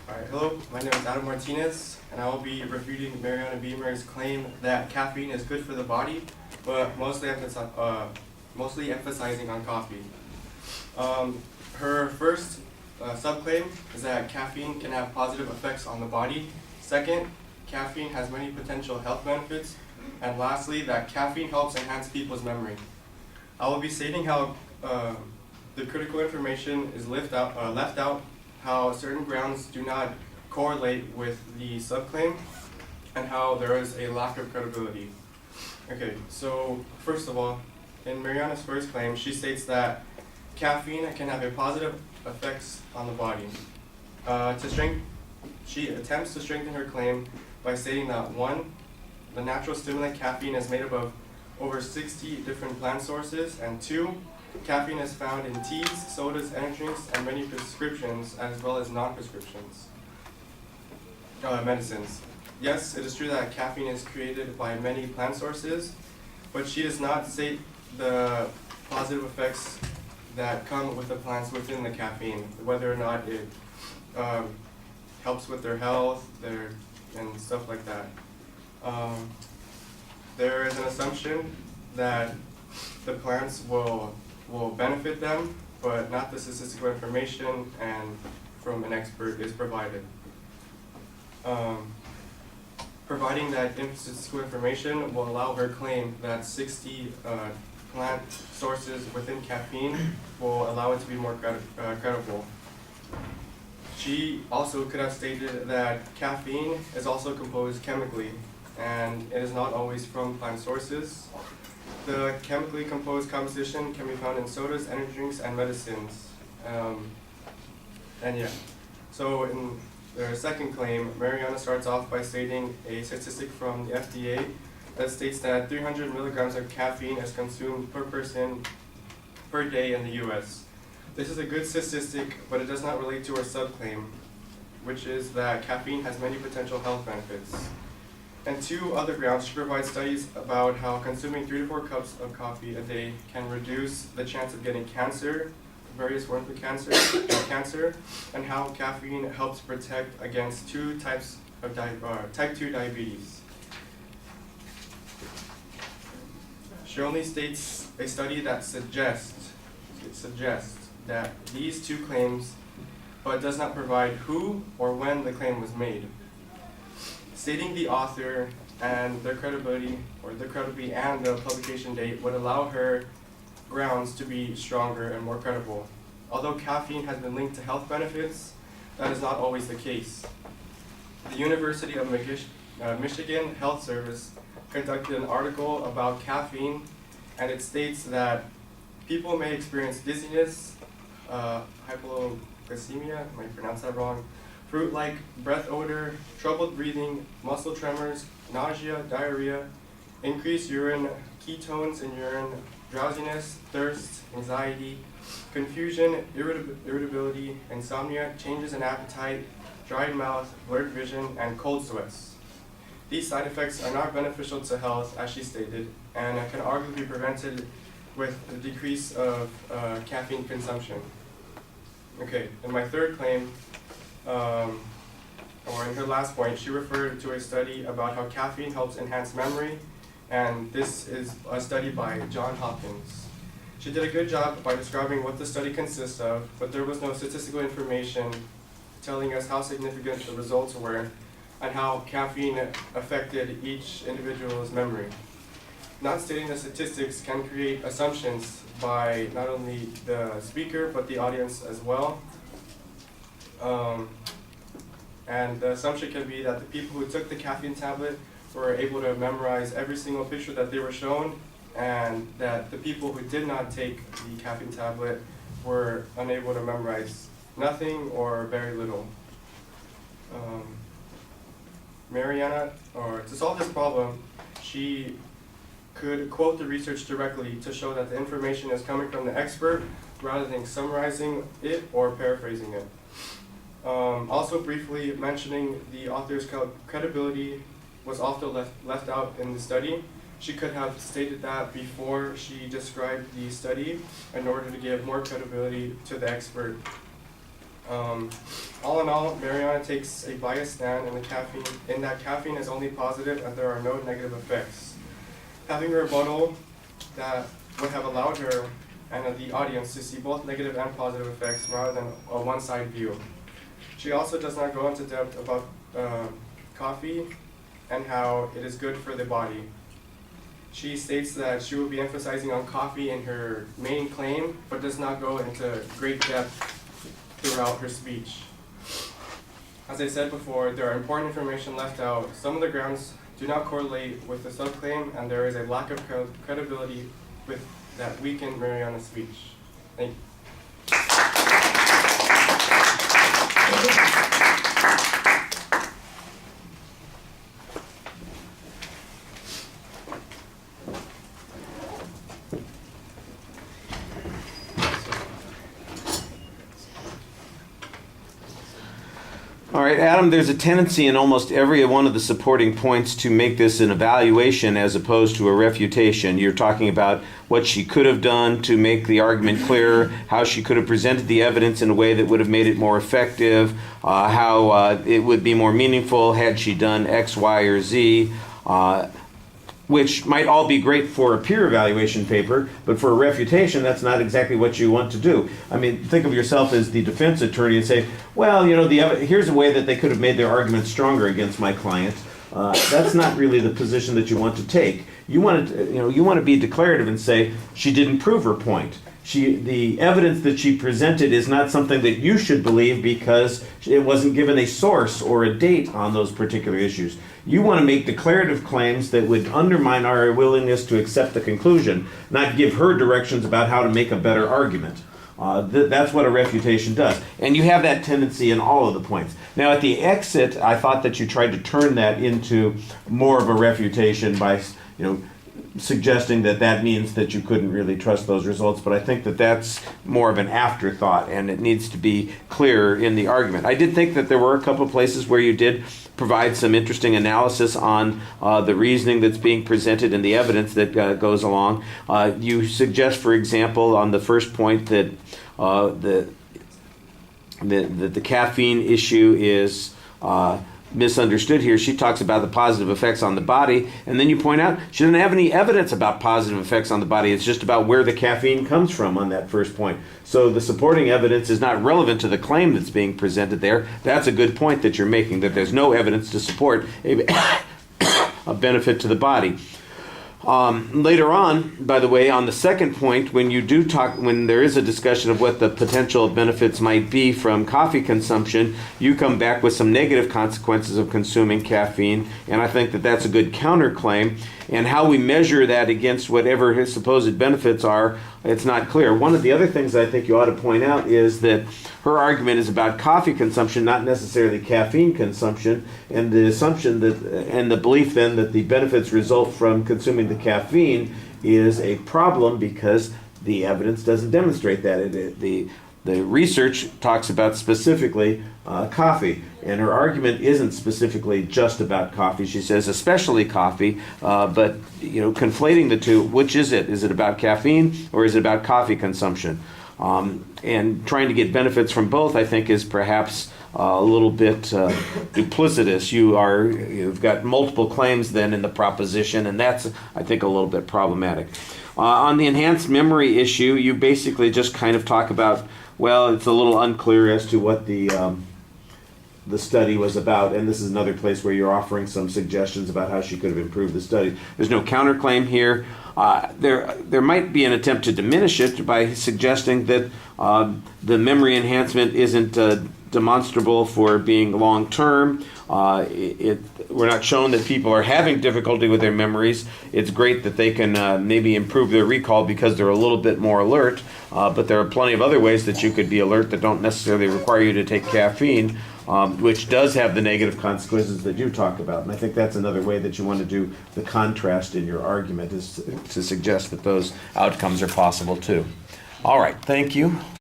Alright, hello, my name is Adam Martinez, and I will be refuting Mariana Beamer's claim that caffeine is good for the body, but mostly emphasizing on coffee. Her first subclaim is that caffeine can have positive effects on the body. Second, caffeine has many potential health benefits. And lastly, that caffeine helps enhance people's memory. I will be stating how the critical information is left out, how certain grounds do not correlate with the subclaim, and how there is a lack of credibility. Okay, so first of all, in Mariana's first claim, she states that caffeine can have a positive effects on the body. She attempts to strengthen her claim by stating that 1, the natural stimulant caffeine is made up of over 60 different plant sources, and 2, caffeine is found in teas, sodas, energy drinks, and many prescriptions, as well as non-prescriptions medicines. Yes, it is true that caffeine is created by many plant sources, but she does not state the positive effects that come with the plants within the caffeine, whether or not it helps with their health, and stuff like that. There is an assumption that the plants will benefit them, but not the statistical information and from an expert is provided. Providing that statistical information will allow her claim that 60 plant sources within caffeine will allow it to be more credible. She also could have stated that caffeine is also composed chemically, and it is not always from plant sources. The chemically composed composition can be found in sodas, energy drinks, and medicines. So in their second claim, Mariana starts off by stating a statistic from the FDA that states that 300 milligrams of caffeine is consumed per person per day in the US. This is a good statistic, but it does not relate to her subclaim, which is that caffeine has many potential health benefits. And 2 other grounds, she provides studies about how consuming 3 to 4 cups of coffee a day can reduce the chance of getting cancer, various forms of cancer, and how caffeine helps protect against 2 types of type 2 diabetes. She only states a study that suggests that these 2 claims, but does not provide who or when the claim was made. Stating the author and their credibility and the publication date would allow her grounds to be stronger and more credible. Although caffeine has been linked to health benefits, that is not always the case. The University of Michigan Health Service conducted an article about caffeine, and it states that people may experience dizziness, hypoglycemia, I might pronounce that wrong, fruit-like breath odor, troubled breathing, muscle tremors, nausea, diarrhea, increased urine, ketones in urine, drowsiness, thirst, anxiety, confusion, irritability, insomnia, changes in appetite, dried mouth, blurred vision, and cold sweats. These side effects are not beneficial to health, as she stated, and can arguably be prevented with the decrease of caffeine consumption. Okay, in my third claim, or in her last point, she referred to a study about how caffeine helps enhance memory, and this is a study by Johns Hopkins. She did a good job by describing what the study consists of, but there was no statistical information telling us how significant the results were and how caffeine affected each individual's memory. Not stating the statistics can create assumptions by not only the speaker, but the audience as well. And the assumption can be that the people who took the caffeine tablet were able to memorize every single picture that they were shown, and that the people who did not take the caffeine tablet were unable to memorize nothing or very little. Mariana, or to solve this problem, she could quote the research directly to show that the information is coming from the expert rather than summarizing it or paraphrasing it. Also briefly mentioning the author's credibility was also left out in the study. She could have stated that before she described the study in order to give more credibility to the expert. All in all, marijuana takes a biased stand in that caffeine is only positive and there are no negative effects. Having a rebuttal that would have allowed her and the audience to see both negative and positive effects rather than a one-side view. She also does not go into depth about coffee and how it is good for the body. She states that she will be emphasizing on coffee in her main claim, but does not go into great depth throughout her speech. As I said before, there are important information left out. Some of the grounds do not correlate with the subclaim, and there is a lack of credibility with that weakened Mariana's speech. Thank you. All right, Adam, there's a tendency in almost every one of the supporting points to make this an evaluation as opposed to a refutation. You're talking about what she could have done to make the argument clearer, how she could have presented the evidence in a way that would have made it more effective, how it would be more meaningful had she done X, Y, or Z. Which might all be great for a peer evaluation paper, but for a refutation, that's not exactly what you want to do. I mean, think of yourself as the defense attorney and say, well, you know, here's a way that they could have made their argument stronger against my client. That's not really the position that you want to take. You want to be declarative and say, she didn't prove her point. The evidence that she presented is not something that you should believe because it wasn't given a source or a date on those particular issues. You want to make declarative claims that would undermine our willingness to accept the conclusion, not give her directions about how to make a better argument. That's what a refutation does. And you have that tendency in all of the points. Now at the exit, I thought that you tried to turn that into more of a refutation by, suggesting that means that you couldn't really trust those results, but I think that that's more of an afterthought and it needs to be clearer in the argument. I did think that there were a couple of places where you did provide some interesting analysis on the reasoning that's being presented and the evidence that goes along. You suggest, for example, on the first point that the caffeine issue is misunderstood here. She talks about the positive effects on the body, and then you point out she doesn't have any evidence about positive effects on the body. It's just about where the caffeine comes from on that first point. So the supporting evidence is not relevant to the claim that's being presented there. That's a good point that you're making, that there's no evidence to support a benefit to the body. Later on, by the way, on the second point, when there is a discussion of what the potential benefits might be from coffee consumption, you come back with some negative consequences of consuming caffeine, and I think that that's a good counterclaim. And how we measure that against whatever his supposed benefits are, it's not clear. One of the other things I think you ought to point out is that her argument is about coffee consumption, not necessarily caffeine consumption, and the assumption that, and the belief then that the benefits result from consuming the caffeine is a problem because the evidence doesn't demonstrate that. The research talks about specifically coffee, and her argument isn't specifically just about coffee. She says especially coffee, but conflating the two, which is it? Is it about caffeine or is it about coffee consumption? And trying to get benefits from both, I think, is perhaps a little bit duplicitous. You've got multiple claims then in the proposition, and that's, I think, a little bit problematic. On the enhanced memory issue, you basically just kind of talk about, well, it's a little unclear as to what the study was about, and this is another place where you're offering some suggestions about how she could have improved the study. There's no counterclaim here. There might be an attempt to diminish it by suggesting that the memory enhancement isn't demonstrable for being long-term. We're not shown that people are having difficulty with their memories. It's great that they can maybe improve their recall because they're a little bit more alert, but there are plenty of other ways that you could be alert that don't necessarily require you to take caffeine, which does have the negative consequences that you talk about. And I think that's another way that you want to do the contrast in your argument, is to suggest that those outcomes are possible too. All right, thank you.